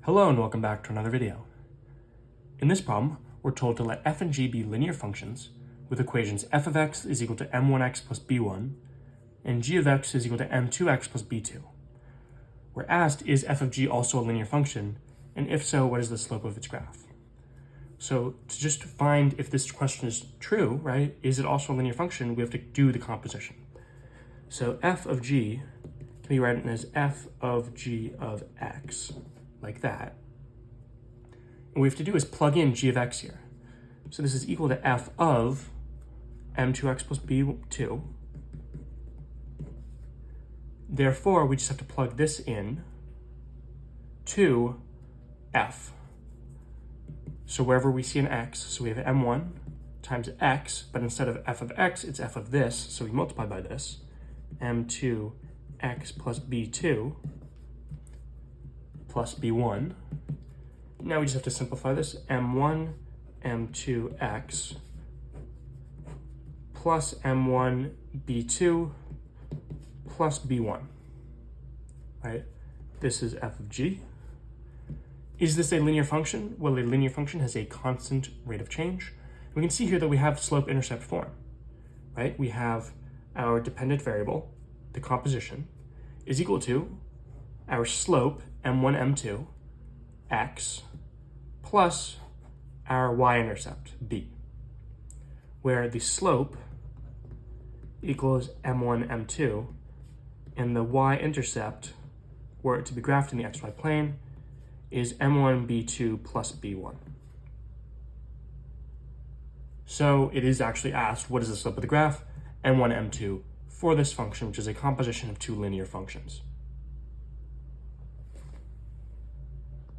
Hello and welcome back to another video. In this problem, we're told to let f and g be linear functions with equations f of x is equal to m1x plus b1 and g of x is equal to m2x plus b2. We're asked, is f of g also a linear function, and if so, what is the slope of its graph? So to just find if this question is true, right, is it also a linear function, we have to do the composition. So f of g can be written as f of g of x, like that. And what we have to do is plug in g of x here. So this is equal to f of m2x plus b2. Therefore, we just have to plug this in to f. So wherever we see an x, so we have m1 times x, but instead of f of x, it's f of this, so we multiply by this, m2x plus b2 plus b1. Now we just have to simplify this, m1 m2x plus m1 b2 plus b1, right? This is f of g. Is this a linear function? Well, a linear function has a constant rate of change. We can see here that we have slope-intercept form, right? We have our dependent variable, the composition, is equal to our slope, m1, m2, x, plus our y-intercept, b, where the slope equals m1, m2, and the y-intercept, were it to be graphed in the xy plane, is m1, b2 plus b1. So it is actually asked, what is the slope of the graph? m1, m2 for this function, which is a composition of two linear functions.